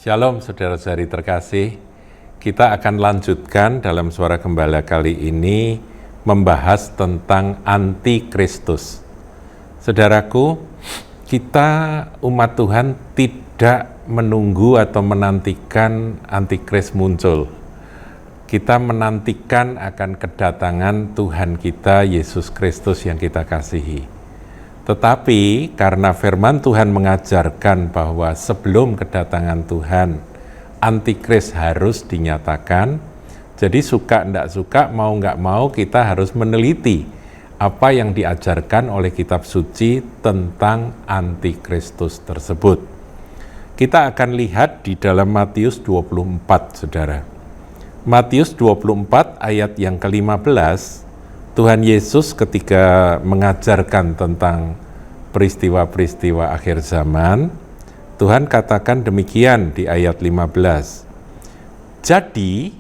Shalom saudara-saudari terkasih, kita akan lanjutkan dalam Suara Gembala kali ini membahas tentang antikristus. Saudaraku, kita umat Tuhan tidak menunggu atau menantikan antikris muncul. Kita menantikan akan kedatangan Tuhan kita, Yesus Kristus yang kita kasihi. Tetapi karena firman Tuhan mengajarkan bahwa sebelum kedatangan Tuhan, antikris harus dinyatakan, jadi suka enggak suka, mau enggak mau kita harus meneliti apa yang diajarkan oleh kitab suci tentang antikristus tersebut. Kita akan lihat di dalam Matius 24, saudara. Matius 24 ayat yang ke-15, Tuhan Yesus ketika mengajarkan tentang peristiwa-peristiwa akhir zaman, Tuhan katakan demikian di ayat 15. Jadi,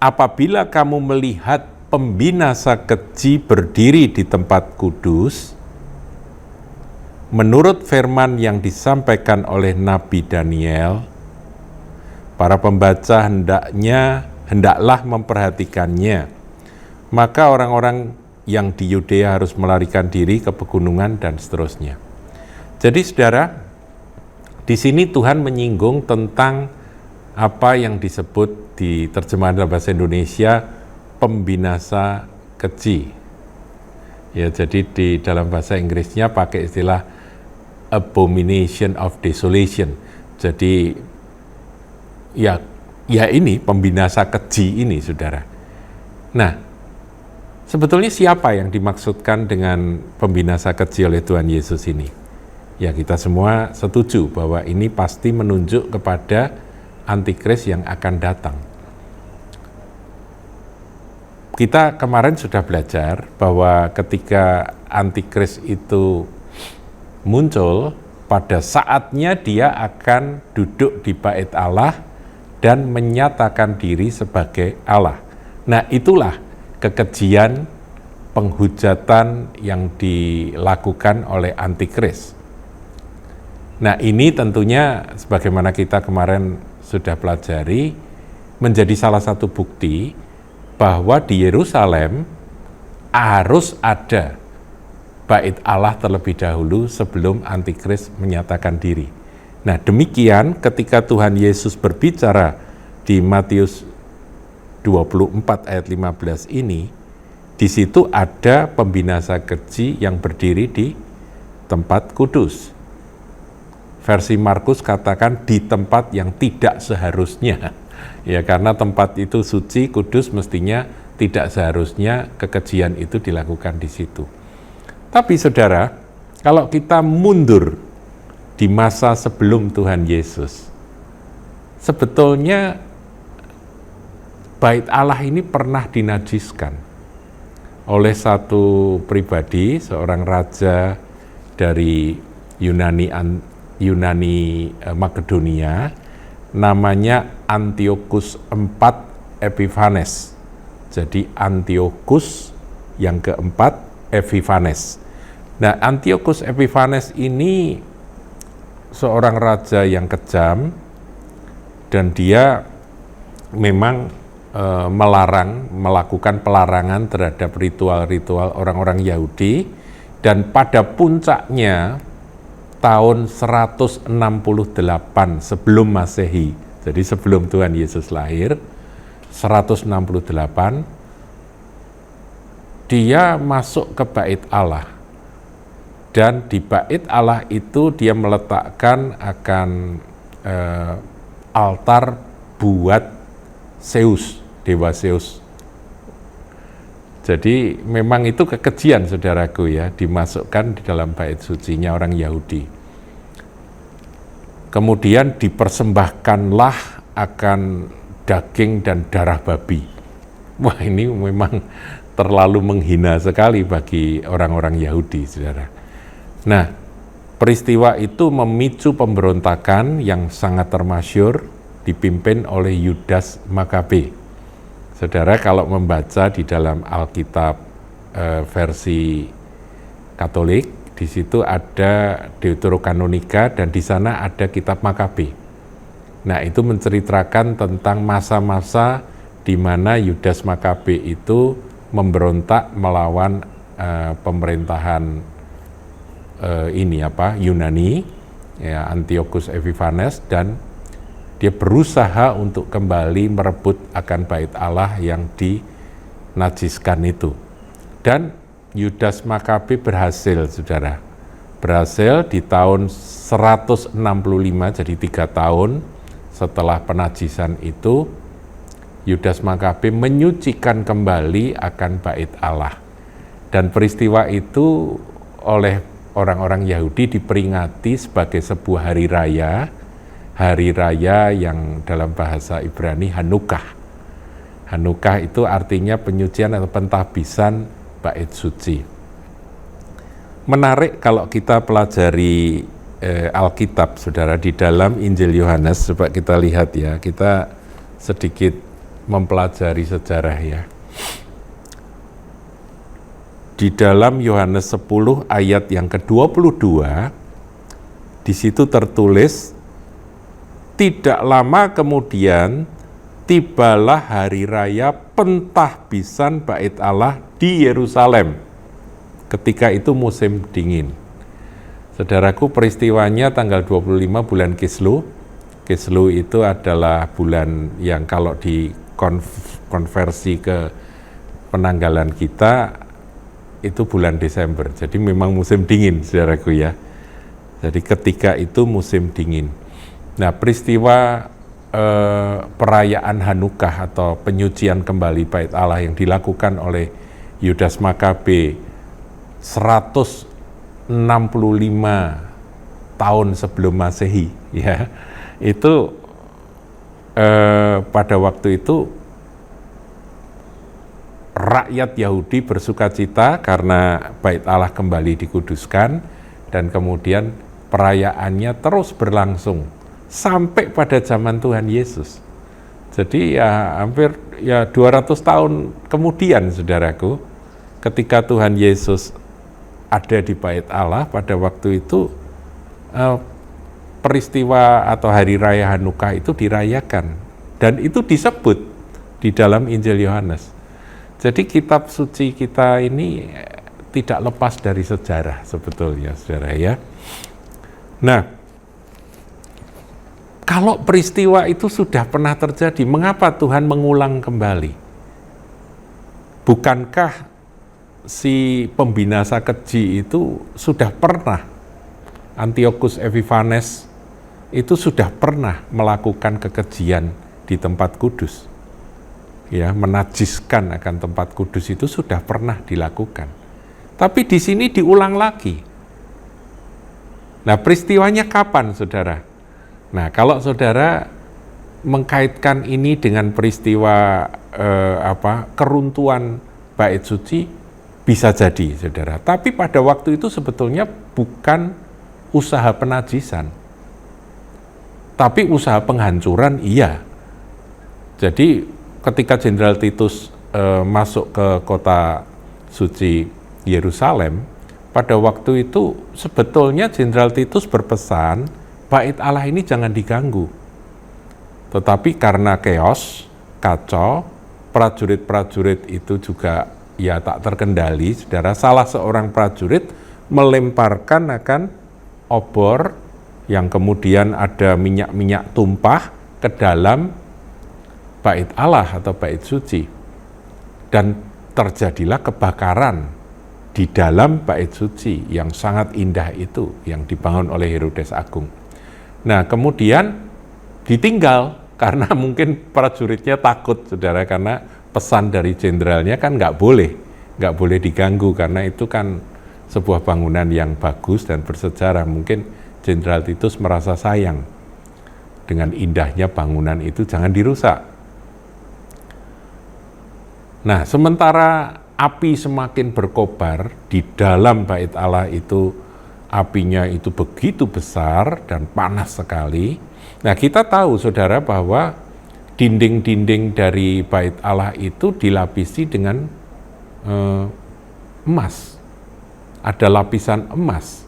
apabila kamu melihat pembinasa keji berdiri di tempat kudus, menurut firman yang disampaikan oleh Nabi Daniel, para pembaca hendaklah memperhatikannya. Maka orang-orang yang di Yudea harus melarikan diri ke pegunungan dan seterusnya. Jadi saudara, di sini Tuhan menyinggung tentang apa yang disebut di terjemahan dalam bahasa Indonesia pembinasa keji. Ya, jadi di dalam bahasa Inggrisnya pakai istilah abomination of desolation. Jadi ya ini pembinasa keji ini, saudara. Nah, sebetulnya siapa yang dimaksudkan dengan pembinasa keji oleh Tuhan Yesus ini? Ya, kita semua setuju bahwa ini pasti menunjuk kepada antikris yang akan datang. Kita kemarin sudah belajar bahwa ketika antikris itu muncul, pada saatnya dia akan duduk di bait Allah dan menyatakan diri sebagai Allah. Nah, itulah kekejian penghujatan yang dilakukan oleh antikris. Nah, ini tentunya sebagaimana kita kemarin sudah pelajari, menjadi salah satu bukti bahwa di Yerusalem harus ada bait Allah terlebih dahulu sebelum antikris menyatakan diri. Nah, demikian ketika Tuhan Yesus berbicara di Matius 24 ayat 15 ini, di situ ada pembinasa keji yang berdiri di tempat kudus. Versi Markus katakan di tempat yang tidak seharusnya. Ya, karena tempat itu suci, kudus, mestinya tidak seharusnya kekejian itu dilakukan di situ. Tapi saudara, kalau kita mundur di masa sebelum Tuhan Yesus, sebetulnya bait Allah ini pernah dinajiskan oleh satu pribadi, seorang raja dari Yunani Makedonia, namanya Antiochus IV Epiphanes. Jadi Antiochus yang keempat Epiphanes. Nah, Antiochus Epiphanes ini seorang raja yang kejam, dan dia memang melakukan pelarangan terhadap ritual-ritual orang-orang Yahudi, dan pada puncaknya tahun 168 sebelum Masehi, jadi sebelum Tuhan Yesus lahir, 168, dia masuk ke bait Allah. Dan di bait Allah itu dia meletakkan akan altar buat Zeus, dewa Zeus. Jadi memang itu kekejian, saudaraku, ya, dimasukkan di dalam bait sucinya orang Yahudi. Kemudian dipersembahkanlah akan daging dan darah babi. Wah, ini memang terlalu menghina sekali bagi orang-orang Yahudi, saudara. Nah, peristiwa itu memicu pemberontakan yang sangat termasyhur dipimpin oleh Yudas Makabe. Saudara, kalau membaca di dalam Alkitab versi Katolik, di situ ada Deuterokanonika dan di sana ada kitab Makabe. Nah, itu menceritakan tentang masa-masa di mana Yudas Makabe itu memberontak melawan pemerintahan Yunani, ya, Antiochus Epiphanes, dan dia berusaha untuk kembali merebut akan bait Allah yang dinajiskan itu. Dan Yudas Makabe berhasil, saudara. Berhasil di tahun 165, jadi 3 tahun setelah penajisan itu, Yudas Makabe menyucikan kembali akan bait Allah. Dan peristiwa itu oleh orang-orang Yahudi diperingati sebagai sebuah hari raya yang dalam bahasa Ibrani Hanukah. Hanukah itu artinya penyucian atau pentahbisan bait suci. Menarik kalau kita pelajari Alkitab, saudara, di dalam Injil Yohanes. Coba kita lihat ya, kita sedikit mempelajari sejarah ya. Di dalam Yohanes 10 ayat yang ke-22, di situ tertulis, tidak lama kemudian tibalah hari raya pentahbisan bait Allah di Yerusalem. Ketika itu musim dingin. Saudaraku, peristiwanya tanggal 25 bulan Kislew. Kislew itu adalah bulan yang kalau dikonversi ke penanggalan kita, itu bulan Desember. Jadi memang musim dingin, saudaraku ya. Jadi ketika itu musim dingin. Nah, peristiwa perayaan Hanukah atau penyucian kembali bait Allah yang dilakukan oleh Yudas Makabe 165 tahun sebelum Masehi, ya, itu pada waktu itu rakyat Yahudi bersukacita karena bait Allah kembali dikuduskan, dan kemudian perayaannya terus berlangsung sampai pada zaman Tuhan Yesus. Jadi ya hampir ya 200 tahun kemudian, saudaraku, ketika Tuhan Yesus ada di bait Allah, pada waktu itu peristiwa atau hari raya Hanukah itu dirayakan, dan itu disebut di dalam Injil Yohanes. Jadi kitab suci kita ini tidak lepas dari sejarah sebetulnya, saudara ya. Nah, kalau peristiwa itu sudah pernah terjadi, mengapa Tuhan mengulang kembali? Bukankah si pembinasa keji itu sudah pernah, Antiochus Epiphanes itu sudah pernah melakukan kekejian di tempat kudus, ya, menajiskan akan tempat kudus itu sudah pernah dilakukan. Tapi di sini diulang lagi. Nah, peristiwanya kapan, saudara? Nah, kalau saudara mengkaitkan ini dengan peristiwa keruntuhan bait suci, bisa jadi, saudara. Tapi pada waktu itu sebetulnya bukan usaha penajisan, tapi usaha penghancuran, iya. Jadi ketika Jenderal Titus masuk ke kota suci Yerusalem, pada waktu itu sebetulnya Jenderal Titus berpesan, bait Allah ini jangan diganggu. Tetapi karena chaos, kacau, prajurit-prajurit itu juga ya tak terkendali, saudara. Salah seorang prajurit melemparkan akan obor yang kemudian ada minyak-minyak tumpah ke dalam bait Allah atau bait suci, dan terjadilah kebakaran di dalam bait suci yang sangat indah itu yang dibangun oleh Herodes Agung. Nah, kemudian ditinggal karena mungkin prajuritnya takut, saudara, karena pesan dari jenderalnya kan nggak boleh diganggu, karena itu kan sebuah bangunan yang bagus dan bersejarah. Mungkin Jenderal Titus merasa sayang dengan indahnya bangunan itu, jangan dirusak. Nah, sementara api semakin berkobar di dalam bait Allah itu, apinya itu begitu besar dan panas sekali. Nah, kita tahu, saudara, bahwa dinding-dinding dari bait Allah itu dilapisi dengan emas. Ada lapisan emas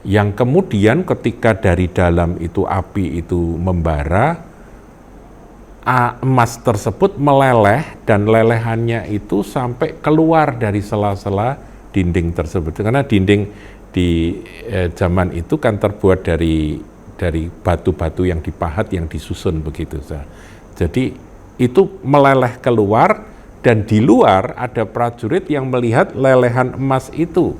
yang kemudian ketika dari dalam itu api itu membara, emas tersebut meleleh dan lelehannya itu sampai keluar dari sela-sela dinding tersebut. Karena dinding di zaman itu kan terbuat dari batu-batu yang dipahat, yang disusun begitu. Jadi itu meleleh keluar, dan di luar ada prajurit yang melihat lelehan emas itu.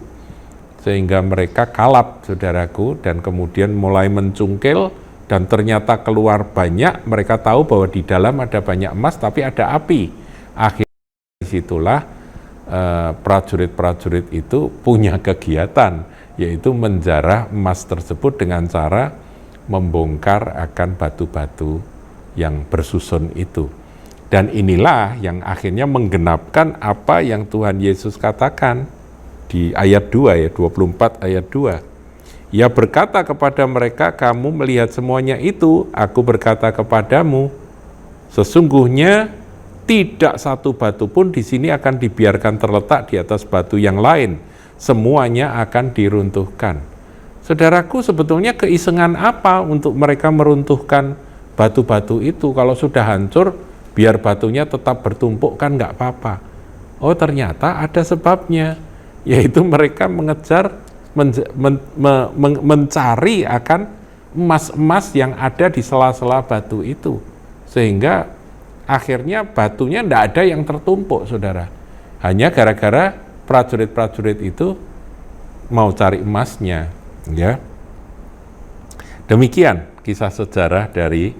Sehingga mereka kalap, saudaraku, dan kemudian mulai mencungkil, dan ternyata keluar banyak. Mereka tahu bahwa di dalam ada banyak emas, tapi ada api. Akhirnya disitulah prajurit-prajurit itu punya kegiatan, yaitu menjarah emas tersebut dengan cara membongkar akan batu-batu yang bersusun itu. Dan inilah yang akhirnya menggenapkan apa yang Tuhan Yesus katakan di ayat 2 ya, 24 ayat 2. Ia berkata kepada mereka, kamu melihat semuanya itu, aku berkata kepadamu, sesungguhnya tidak satu batu pun di sini akan dibiarkan terletak di atas batu yang lain, semuanya akan diruntuhkan. Saudaraku, sebetulnya keisengan apa untuk mereka meruntuhkan batu-batu itu? Kalau sudah hancur, biar batunya tetap bertumpuk kan nggak apa-apa. Oh, ternyata ada sebabnya, yaitu mereka mengejar, mencari akan emas-emas yang ada di sela-sela batu itu. Sehingga akhirnya batunya nggak ada yang tertumpuk, saudara. Hanya gara-gara prajurit-prajurit itu mau cari emasnya. Ya, demikian kisah sejarah dari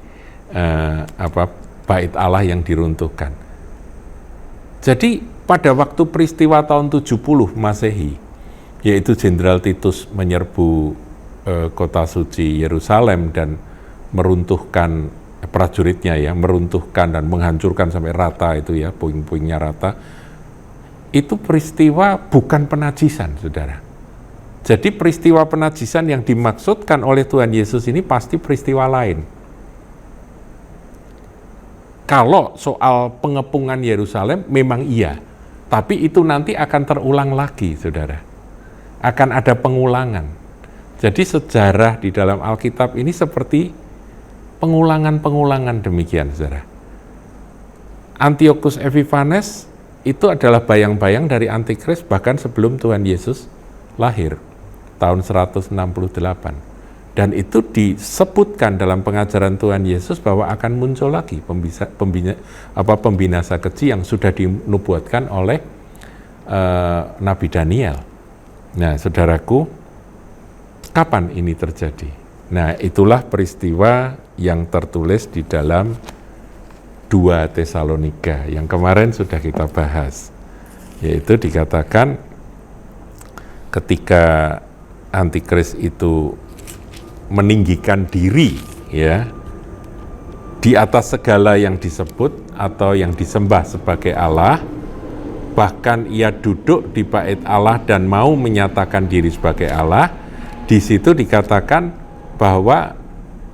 bait Allah yang diruntuhkan. Jadi pada waktu peristiwa tahun 70 Masehi, yaitu Jenderal Titus menyerbu kota suci Yerusalem dan meruntuhkan prajuritnya, ya, meruntuhkan dan menghancurkan sampai rata itu ya, puing-puingnya rata. Itu peristiwa bukan penajisan, saudara. Jadi peristiwa penajisan yang dimaksudkan oleh Tuhan Yesus ini pasti peristiwa lain. Kalau soal pengepungan Yerusalem memang iya, tapi itu nanti akan terulang lagi, saudara. Akan ada pengulangan. Jadi sejarah di dalam Alkitab ini seperti pengulangan-pengulangan demikian, saudara. Antiochus Epiphanes itu adalah bayang-bayang dari Antikris bahkan sebelum Tuhan Yesus lahir. Tahun 168, dan itu disebutkan dalam pengajaran Tuhan Yesus bahwa akan muncul lagi pembinasa keji yang sudah dinubuatkan oleh Nabi Daniel. Nah, saudaraku, kapan ini terjadi? Nah, itulah peristiwa yang tertulis di dalam 2 Tesalonika yang kemarin sudah kita bahas, yaitu dikatakan ketika Antikris itu meninggikan diri, ya, di atas segala yang disebut atau yang disembah sebagai Allah, bahkan ia duduk di bait Allah dan mau menyatakan diri sebagai Allah. Di situ dikatakan bahwa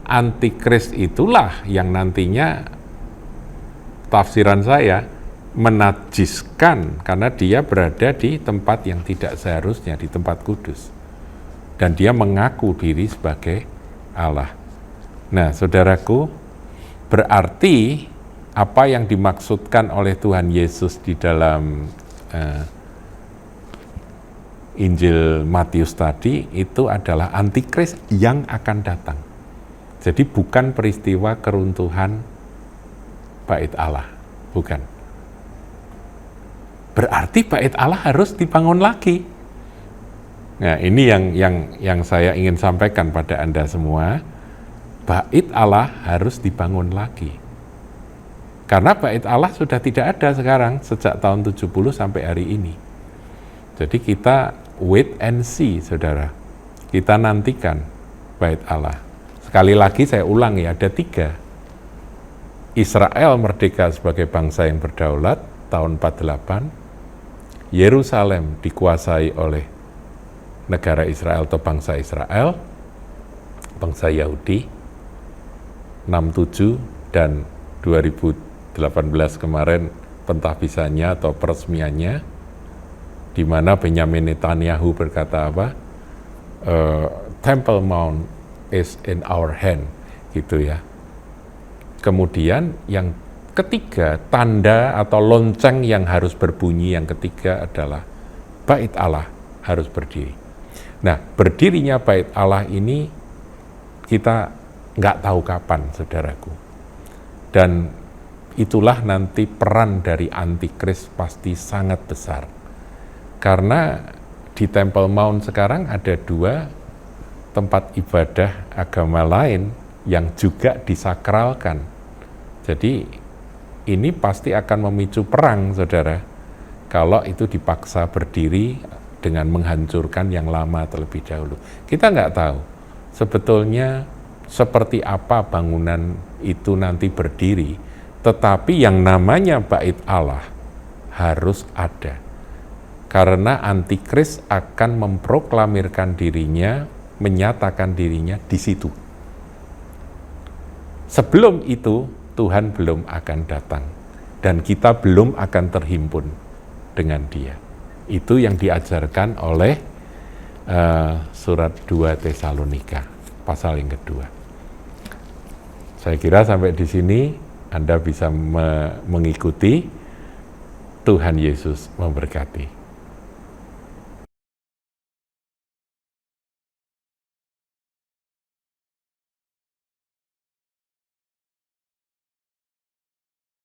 Antikris itulah yang nantinya, tafsiran saya, menajiskan karena dia berada di tempat yang tidak seharusnya, di tempat kudus. Dan dia mengaku diri sebagai Allah. Nah, saudaraku, berarti apa yang dimaksudkan oleh Tuhan Yesus di dalam Injil Matius tadi itu adalah Antikris yang akan datang. Jadi bukan peristiwa keruntuhan bait Allah, bukan. Berarti bait Allah harus dibangun lagi. Nah, ini yang saya ingin sampaikan pada Anda semua. Bait Allah harus dibangun lagi. Karena bait Allah sudah tidak ada sekarang sejak tahun 70 sampai hari ini. Jadi kita wait and see, saudara. Kita nantikan bait Allah. Sekali lagi saya ulang ya, ada 3. Israel merdeka sebagai bangsa yang berdaulat tahun 48. Yerusalem dikuasai oleh negara Israel atau bangsa Israel, bangsa Yahudi, 67 dan 2018 kemarin pentahbisannya atau peresmiannya, di mana Benyamin Netanyahu berkata apa? Temple Mount is in our hand, gitu ya. Kemudian yang ketiga, tanda atau lonceng yang harus berbunyi yang ketiga adalah Bait Allah harus berdiri. Nah, berdirinya Bait Allah ini kita nggak tahu kapan, saudaraku. Dan itulah nanti peran dari antikris pasti sangat besar. Karena di Temple Mount sekarang ada 2 tempat ibadah agama lain yang juga disakralkan. Jadi ini pasti akan memicu perang, saudara, kalau itu dipaksa berdiri dengan menghancurkan yang lama terlebih dahulu. Kita nggak tahu sebetulnya seperti apa bangunan itu nanti berdiri, tetapi yang namanya Bait Allah harus ada. Karena antikris akan memproklamirkan dirinya, menyatakan dirinya di situ. Sebelum itu, Tuhan belum akan datang. Dan kita belum akan terhimpun dengan Dia. Itu yang diajarkan oleh surat 2 Tesalonika, pasal yang kedua. Saya kira sampai di sini Anda bisa mengikuti. Tuhan Yesus memberkati.